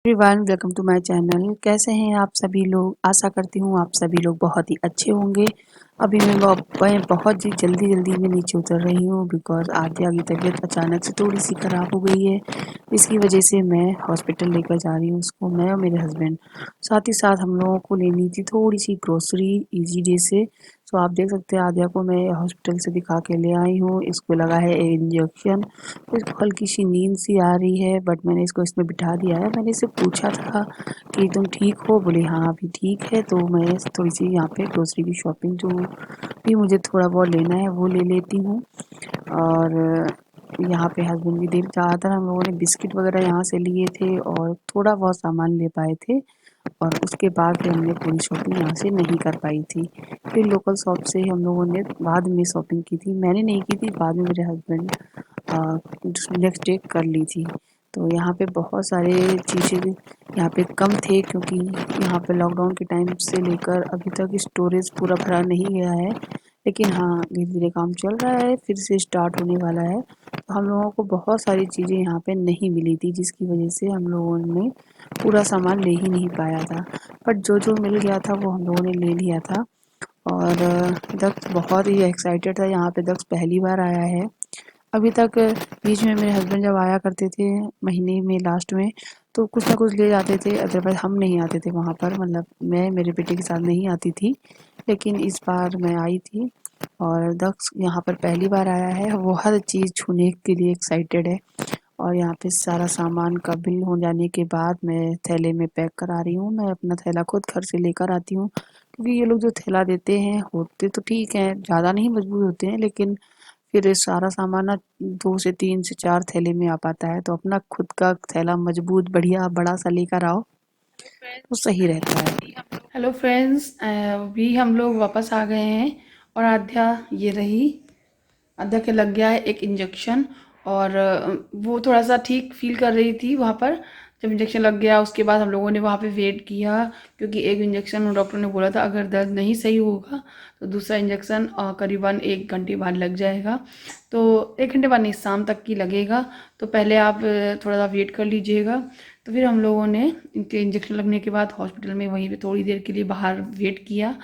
Everyone welcome to my channel. कैसे हैं आप सभी लोग? आशा करती हूँ आप सभी लोग बहुत ही अच्छे होंगे। अभी मैं बहुत ही जल्दी में नीचे उतर रही हूँ बिकॉज़ आद्या की तबीयत अचानक से थोड़ी सी ख़राब हो गई है। इसकी वजह से मैं हॉस्पिटल लेकर जा रही हूँ उसको, मैं और मेरे हस्बैंड। साथ ही साथ हम लोगों को लेनी थी थोड़ी सी ग्रोसरी ईजी डे से। तो आप देख सकते हैं आद्या को मैं हॉस्पिटल से दिखा के ले आई हूँ। इसको लगा है इंजेक्शन, इसको हल्की सी नींद सी आ रही है, बट मैंने इसको इसमें बिठा दिया है। मैंने इससे पूछा था कि तुम ठीक हो? बोली हाँ अभी ठीक है। तो मैं थोड़ी सी यहाँ पे ग्रोसरी की शॉपिंग जो भी मुझे थोड़ा बहुत लेना है वो ले लेती हूँ। और यहाँ पे हस्बैंड भी देर ज़्यादातर हम लोगों ने बिस्किट वगैरह यहाँ से लिए थे और थोड़ा बहुत सामान ले पाए थे। और उसके बाद फिर हमने पूरी शॉपिंग यहाँ से नहीं कर पाई थी। फिर लोकल शॉप से हम लोगों ने बाद में शॉपिंग की थी। मैंने नहीं की थी, बाद में मेरे हस्बैंड नेक्स्ट डे कर ली थी। तो यहाँ पे बहुत सारे चीज़ें यहाँ पे कम थे क्योंकि यहाँ पे लॉकडाउन के टाइम से लेकर अभी तक स्टोरेज पूरा भरा नहीं गया है। लेकिन हाँ, धीरे-धीरे काम चल रहा है, फिर से स्टार्ट होने वाला है। तो हम लोगों को बहुत सारी चीज़ें यहाँ पे नहीं मिली थी जिसकी वजह से हम लोगों ने पूरा सामान ले ही नहीं पाया था। बट जो मिल गया था वो हम लोगों ने ले लिया था। और दक्ष बहुत ही एक्साइटेड था, यहाँ पे दक्ष पहली बार आया है। अभी तक बीच में मेरे हस्बैंड जब आया करते थे महीने में लास्ट में, तो कुछ ना कुछ ले जाते थे, अदरवाइज़ हम नहीं आते थे वहाँ पर। मतलब मैं मेरे बेटे के साथ नहीं आती थी, लेकिन इस बार मैं आई थी। और दक्ष यहाँ पर पहली बार आया है, वो हर चीज़ छूने के लिए एक्साइटेड है। और यहाँ पे सारा सामान का बिल हो जाने के बाद मैं थैले में पैक करा रही हूँ। मैं अपना थैला खुद घर से लेकर आती हूँ क्योंकि ये लोग जो थैला देते हैं होते तो ठीक हैं, ज़्यादा नहीं मजबूत होते हैं, लेकिन फिर ये सारा सामान ना 2 से 3 से 4 थैले में आ पाता है। तो अपना खुद का थैला मजबूत बढ़िया बड़ा सा लेकर आओ तो सही रहता है। हेलो फ्रेंड्स, अभी हम लोग वापस आ गए हैं और आध्या ये रही। आध्या के लग गया है एक इंजेक्शन और वो थोड़ा सा ठीक फील कर रही थी वहाँ पर जब इंजेक्शन लग गया। उसके बाद हम लोगों ने वहाँ पे वेट किया क्योंकि एक इंजेक्शन डॉक्टर ने बोला था अगर दर्द नहीं सही होगा तो दूसरा इंजेक्शन करीबन 1 घंटे बाद लग जाएगा। तो 1 घंटे बाद नहीं, शाम तक की लगेगा। तो पहले आप थोड़ा सा वेट कर लीजिएगा। तो फिर हम लोगों ने इनके इंजेक्शन लगने के बाद हॉस्पिटल में वहीं पे थोड़ी देर के लिए बाहर वेट किया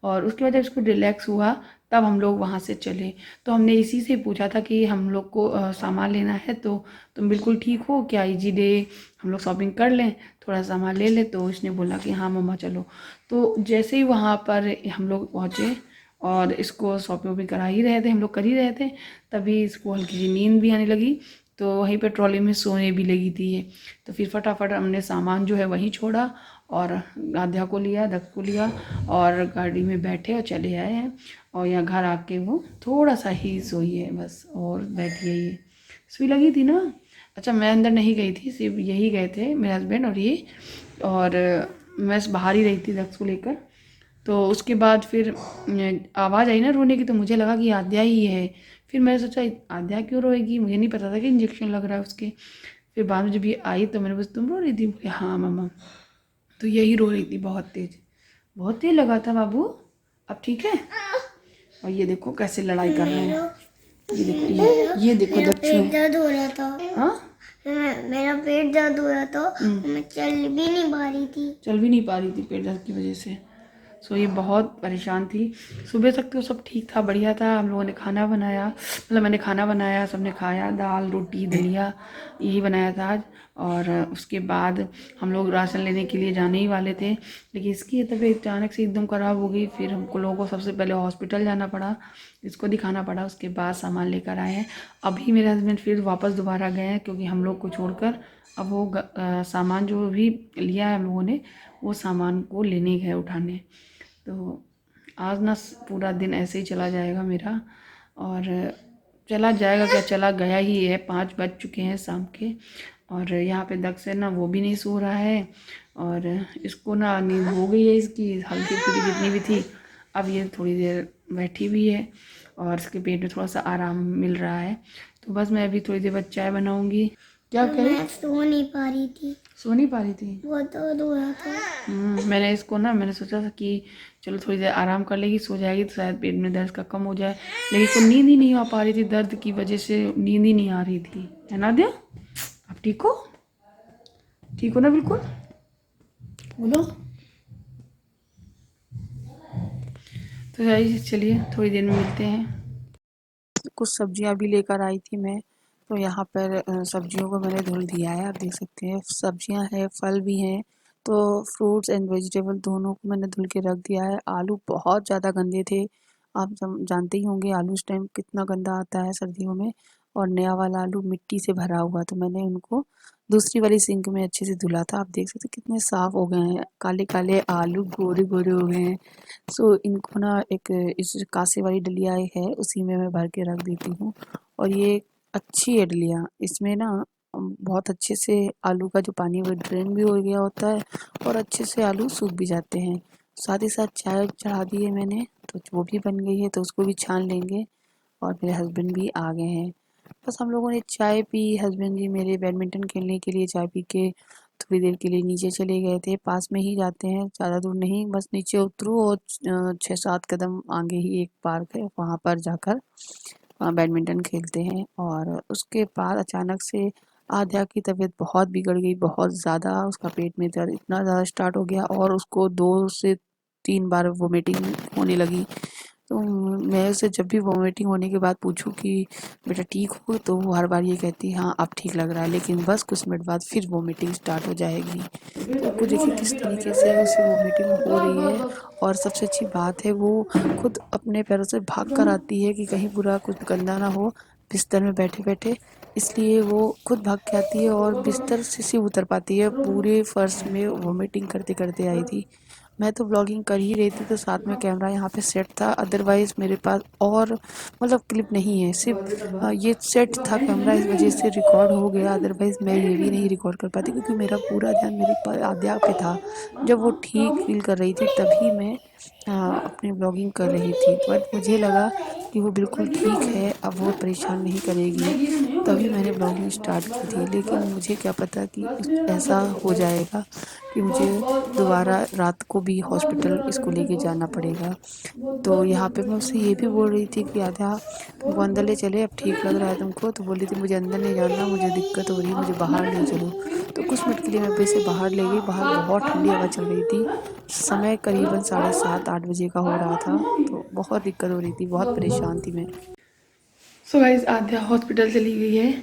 और उसके बाद जब इसको रिलैक्स हुआ तब हम लोग वहाँ से चले। तो हमने इसी से पूछा था कि हम लोग को सामान लेना है तो तुम बिल्कुल ठीक हो क्या, इजी डे हम लोग शॉपिंग कर लें, थोड़ा सामान ले लें। तो इसने बोला कि हाँ मम्मा चलो। तो जैसे ही वहाँ पर हम लोग पहुँचे और इसको शॉपिंग वॉपिंग करा ही रहे थे, हम लोग कर ही रहे थे, तभी इसको हल्की सी नींद भी आने लगी। तो वहीं पर ट्रॉली में सोने भी लगी थी ये। तो फिर फटाफट हमने सामान जो है वहीं छोड़ा और आध्या को लिया, दक्ष को लिया और गाड़ी में बैठे और चले आए हैं। और यहाँ घर आके वो थोड़ा सा ही सोई है बस, और बैठी है ये। सुई लगी थी ना? अच्छा, मैं अंदर नहीं गई थी, सिर्फ यही गए थे मेरे हस्बैंड और ये। और मैं बाहर ही रही थी दक्ष को लेकर। तो उसके बाद फिर आवाज़ आई ना रोने की, तो मुझे लगा कि आद्या ही है। फिर मैंने सोचा आद्या क्यों रोएगी, मुझे नहीं पता था कि इंजेक्शन लग रहा है उसके। फिर बाद में जब ये आई तो मैंने बस, तुम रो रही थी? बोले हाँ मम्मा। तो यही रो रही थी बहुत तेज, बहुत तेज लगा था बाबू। अब ठीक है? और ये देखो कैसे लड़ाई कर रहे हैं। ये देखो, ये देखो मेरा दक्षु। पेट दर्द हो रहा था। हाँ, मेरा पेट दर्द हो रहा था, मैं चल भी नहीं पा रही थी। चल भी नहीं पा रही थी पेट दर्द की वजह से। सो ये बहुत परेशान थी। सुबह तक तो सब ठीक था, बढ़िया था। हम लोगों ने खाना बनाया, मतलब मैंने खाना बनाया, सबने खाया, दाल रोटी दलिया यही बनाया था आज। और उसके बाद हम लोग राशन लेने के लिए जाने ही वाले थे, लेकिन इसकी तबीयत अचानक से एकदम ख़राब हो गई। फिर हमको लोगों को सबसे पहले हॉस्पिटल जाना पड़ा, इसको दिखाना पड़ा, उसके बाद सामान लेकर आए हैं। अभी मेरे हस्बैंड फिर वापस दोबारा गए हैं क्योंकि हम लोग को छोड़कर अब वो सामान जो भी लिया है हम लोगों ने वो सामान को लेने गए उठाने। तो आज ना पूरा दिन ऐसे ही चला जाएगा मेरा। और चला जाएगा क्या, चला गया ही है। 5 बज चुके हैं शाम के। और यहाँ पे दक्ष है ना, वो भी नहीं सो रहा है और इसको ना नींद हो गई है इसकी हल्की फुल्की जितनी भी थी। अब ये थोड़ी देर बैठी हुई है और इसके पेट में थोड़ा सा आराम मिल रहा है। तो बस मैं अभी थोड़ी देर बाद चाय बनाऊँगी। क्या तो करें? मैं सो नहीं पा रही थी, सो नहीं पा रही थी? बहुत दर्द हो रहा था। मैंने इसको ना, मैंने सोचा था कि चलो थोड़ी देर आराम कर लेगी, सो जाएगी तो शायद पेट में दर्द का कम हो जाए। लेकिन इसको नींद ही नहीं आ पा रही थी, दर्द की वजह से नींद ही नहीं आ रही थी। है ना दिया? आप ठीक हो? ठीक हो ना बिल्कुल, बोलो। तो गाइस चलिए थोड़ी देर में मिलते हैं। कुछ सब्जियां भी लेकर आई थी मैं, तो यहाँ पर सब्जियों को मैंने धुल दिया है। आप देख सकते हैं सब्जियां हैं, फल भी हैं, तो फ्रूट्स एंड वेजिटेबल दोनों को मैंने धुल के रख दिया है। आलू बहुत ज़्यादा गंदे थे, आप जानते ही होंगे आलू इस टाइम कितना गंदा आता है सर्दियों में, और नया वाला आलू मिट्टी से भरा हुआ, तो मैंने उनको दूसरी वाली सिंक में अच्छे से धुला था। आप देख सकते हैं कितने साफ हो गए हैं, काले काले आलू गोरे गोरे हो गए हैं। सो इनको ना एक इस कांसे वाली डलिया है, उसी में मैं भर के रख देती हूँ। और ये अच्छी है डलिया, इसमें ना बहुत अच्छे से आलू का जो पानी वो ड्रेन भी हो गया होता है, और अच्छे से आलू सूख भी जाते हैं। साथ ही साथ चाय चढ़ा दी है मैंने, तो वो भी बन गई है, तो उसको भी छान लेंगे। और मेरे हस्बैंड भी आ गए हैं, बस हम लोगों ने चाय पी। हस्बैंड जी मेरे बैडमिंटन खेलने के लिए चाय पी के थोड़ी देर के लिए नीचे चले गए थे। पास में ही जाते हैं, ज़्यादा दूर नहीं, बस नीचे उतरो और 6-7 कदम आगे ही एक पार्क है, वहाँ पर जाकर बैडमिंटन खेलते हैं। और उसके बाद अचानक से आध्या की तबीयत बहुत बिगड़ गई, बहुत ज़्यादा। उसका पेट में दर्द इतना ज़्यादा स्टार्ट हो गया और उसको 2 से 3 बार वोमिटिंग होने लगी। तो मैं उससे जब भी वॉमिटिंग होने के बाद पूछूं कि बेटा ठीक हो, तो वो हर बार ये कहती है हाँ अब ठीक लग रहा है, लेकिन बस कुछ मिनट बाद फिर वॉमिटिंग स्टार्ट हो जाएगी। तो आपको देखिए किस तरीके से उसे वॉमिटिंग हो रही है। और सबसे अच्छी बात है वो खुद अपने पैरों से भाग कर आती है कि कहीं बुरा कुछ गंदा ना हो बिस्तर में बैठे बैठे, इसलिए वो खुद भाग के आती है और बिस्तर से सिर्फ उतर पाती है। पूरे फर्श में वॉमिटिंग करते करते आई थी। मैं तो व्लॉगिंग कर ही रही थी, तो साथ में कैमरा यहाँ पे सेट था, अदरवाइज़ मेरे पास और मतलब क्लिप नहीं है, सिर्फ ये सेट था कैमरा, इस वजह से रिकॉर्ड हो गया। अदरवाइज़ मैं ये भी नहीं रिकॉर्ड कर पाती, क्योंकि मेरा पूरा ध्यान मेरी आद्या पे था। जब वो ठीक फील कर रही थी तभी मैं अपनी व्लॉगिंग कर रही थी, बट मुझे लगा कि वो बिल्कुल ठीक है, अब वो परेशान नहीं करेगी, तभी मैंने व्लॉगिंग स्टार्ट की थी। लेकिन मुझे क्या पता कि ऐसा हो जाएगा कि मुझे दोबारा रात को भी हॉस्पिटल इसको लेके जाना पड़ेगा। तो यहाँ पे मैं उससे ये भी बोल रही थी कि आध्या तुमको अंदर ले चले, अब ठीक लग रहा है तुमको, तो बोली थी मुझे अंदर नहीं जाना, मुझे दिक्कत हो रही है, मुझे बाहर ले चलो। तो कुछ मिनट के लिए मैं वैसे बाहर ले गई। बाहर बहुत ठंडी हवा चल रही थी, समय करीबन 7:30-8 बजे का हो रहा था, तो बहुत दिक्कत हो रही थी, बहुत परेशान थी मैं। सो गाइस आध्या हॉस्पिटल चली गई है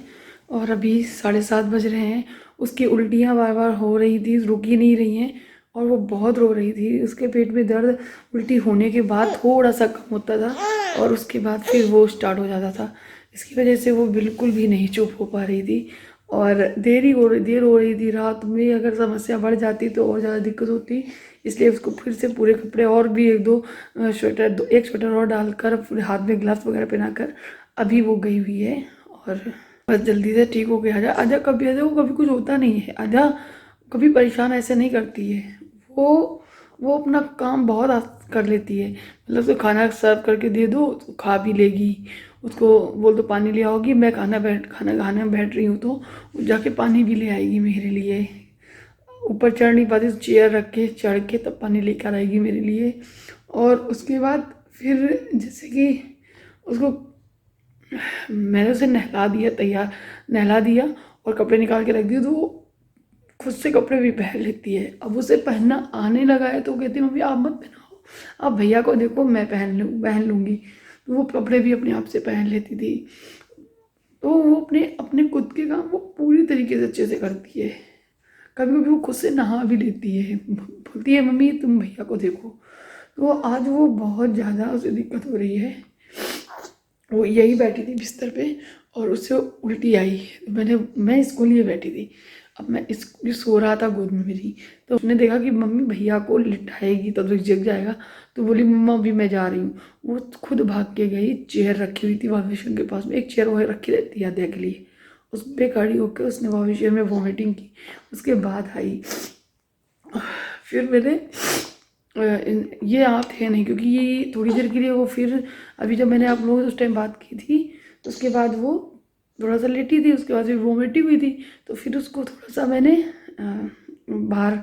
और अभी 7:30 बज रहे हैं। उसकी उल्टियाँ बार बार हो रही थी, रुक ही नहीं रही हैं, और वो बहुत रो रही थी। उसके पेट में दर्द उल्टी होने के बाद थोड़ा सा कम होता था और उसके बाद फिर वो स्टार्ट हो जाता था। इसकी वजह से वो बिल्कुल भी नहीं चुप हो पा रही थी और देर हो रही थी। रात में अगर समस्या बढ़ जाती तो और ज़्यादा दिक्कत होती, इसलिए उसको फिर से पूरे कपड़े और भी एक स्वेटर और डालकर फिर हाथ में ग्लव्स वगैरह पहनाकर अभी वो गई हुई है। और बस जल्दी से ठीक हो गया। आजा आजा कभी आजा, वो कभी कुछ होता नहीं है। आजा कभी परेशान ऐसे नहीं करती है वो अपना काम बहुत कर लेती है। मतलब तो खाना सर्व करके दे दो तो खा भी लेगी, उसको बोल दो पानी ले आओगी, मैं खाना खाने में बैठ रही हूँ तो जाके पानी भी ले आएगी मेरे लिए। ऊपर चढ़ नहीं पाती तो चेयर रख के चढ़ के तब पानी लेकर आएगी मेरे लिए। और उसके बाद फिर जैसे कि उसको मैंने उसे नहला दिया और कपड़े निकाल के रख दिए, तो वो खुद से कपड़े भी पहन लेती है। अब उसे पहनना आने लगा है तो वो कहती है मम्मी आप मत पहनाओ, आप भैया को देखो मैं पहन लूँगी। तो वो कपड़े भी अपने आप से पहन लेती थी। तो वो अपने अपने खुद के काम वो पूरी तरीके से अच्छे से करती है। कभी कभी वो खुद से नहा भी लेती है, बोलती है मम्मी तुम भैया को देखो। तो आज वो बहुत ज़्यादा उसे दिक्कत हो रही है। वो यही बैठी थी बिस्तर पे और उससे उल्टी आई। मैं इसको लिए बैठी थी। अब ये सो रहा था गोद में मेरी, तो उसने देखा कि मम्मी भैया को लिटाएगी तब तक जग जाएगा, तो बोली मम्मा अभी मैं जा रही हूँ। वो खुद भाग के गई, चेयर रखी हुई थी वॉशरूम के पास में, एक चेयर वही रखी रहती है आध्या के लिए, उस पर खड़ी होकर उसने वॉशरूम में वॉमिटिंग की। उसके बाद आई फिर मेरे ये आप थे नहीं, क्योंकि ये थोड़ी देर के लिए वो फिर अभी जब मैंने आप लोगों से उस टाइम बात की थी तो उसके बाद वो थोड़ा सा लेटी थी, उसके बाद फिर वोमिटिंग हुई थी, तो फिर उसको थोड़ा सा मैंने बाहर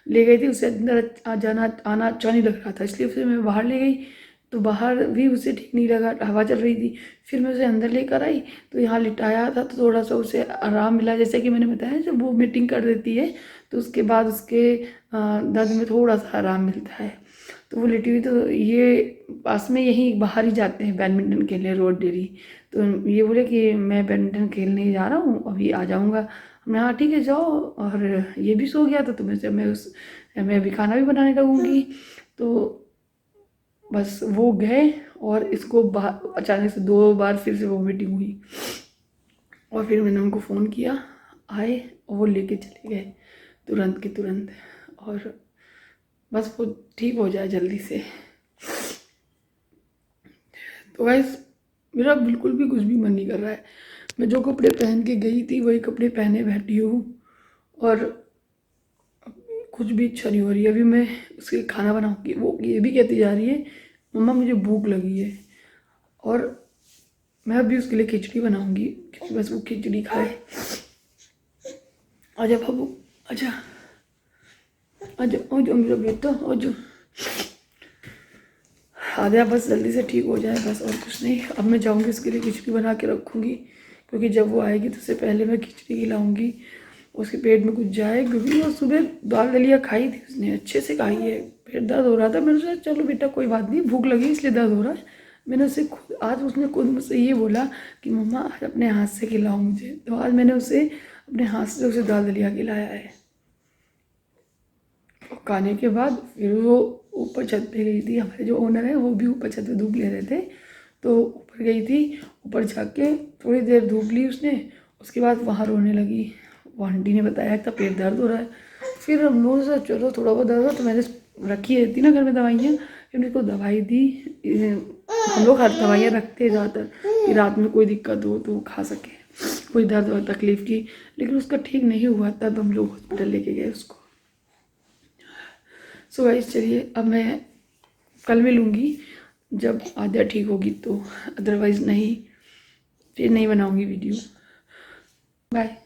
ले गई थी। उसे अंदर जाना आना अच्छा नहीं लग रहा था, इसलिए फिर मैं बाहर ले गई। तो बाहर भी उसे ठीक नहीं लगा, हवा चल रही थी। फिर मैं उसे अंदर लेकर आई तो यहाँ लिटाया था तो थोड़ा सा उसे आराम मिला। जैसे कि मैंने बताया जब वो मीटिंग कर देती है तो उसके बाद उसके दर्द में थोड़ा सा आराम मिलता है। तो वो लेटी हुई, तो ये पास में यहीं बाहर ही जाते हैं बैडमिंटन खेलने, रोड डेरी। तो ये बोले कि मैं बैडमिंटन खेलने जा रहा हूँ, अभी आ जाऊँगा। हमने हाँ ठीक है जाओ। और ये भी सो गया था तो मैं अभी खाना भी बनाने लगूँगी। तो बस वो गए और इसको अचानक से 2 बार फिर से वॉमिटिंग हुई। और फिर मैंने उनको फ़ोन किया, आए और वो लेके चले गए तुरंत के तुरंत। और बस वो ठीक हो जाए जल्दी से। तो गाइस मेरा बिल्कुल भी कुछ भी मन नहीं कर रहा है। मैं जो कपड़े पहन के गई थी वही कपड़े पहने बैठी हूँ और कुछ भी इच्छा नहीं हो रही है। अभी मैं उसके लिए खाना बनाऊँगी। वो ये भी कहती जा रही है मम्मा मुझे भूख लगी है, और मैं अभी उसके लिए खिचड़ी बनाऊँगी क्योंकि बस वो खिचड़ी खाए। आजा बाबू, आजा आजा, आजा मेरा बेटा, आजा। आजा बस जल्दी से ठीक हो जाए बस, और कुछ नहीं। अब मैं जाऊँगी उसके लिए खिचड़ी बना के रखूँगी क्योंकि जब वो आएगी तो उससे पहले मैं खिचड़ी खिलाऊँगी, उसके पेट में कुछ जाए। क्योंकि वो सुबह दाल दलिया खाई थी उसने, अच्छे से खाई है। पेट दर्द हो रहा था, मैंने सोचा चलो बेटा कोई बात नहीं, भूख लगी इसलिए दर्द हो रहा है। मैंने उसे खुद, आज उसने खुद मुझसे ये बोला कि मम्मा आज अपने हाथ से खिलाओ मुझे। तो आज मैंने उसे अपने हाथ से उसे दाल दलिया खिलाया है। और खाने के बाद फिर वो ऊपर छत पे गई थी। हमारे जो ओनर है वो भी ऊपर छत पे धूप ले रहे थे, तो ऊपर गई थी। ऊपर जाके थोड़ी देर धूप ली उसने, उसके बाद वहाँ रोने लगी। वो आंटी ने बताया कि पेट दर्द हो रहा है। फिर हम लोगों से चलो थोड़ा बहुत दर्द हो, तो मैंने रखी रहती ना घर में दवाइयाँ, फिर मेरे को दवाई दी। हम लोग हर दवाइयाँ रखते हैं ज़्यादातर कि रात में कोई दिक्कत हो तो खा सके, कोई दर्द और तकलीफ़ की। लेकिन उसका ठीक नहीं हुआ, तब हम लोग हॉस्पिटल लेके गए उसको। सो गाइस चलिए अब मैं कल मिलूँगी जब आद्या ठीक होगी, तो अदरवाइज़ नहीं, फिर नहीं बनाऊँगी वीडियो। बाय।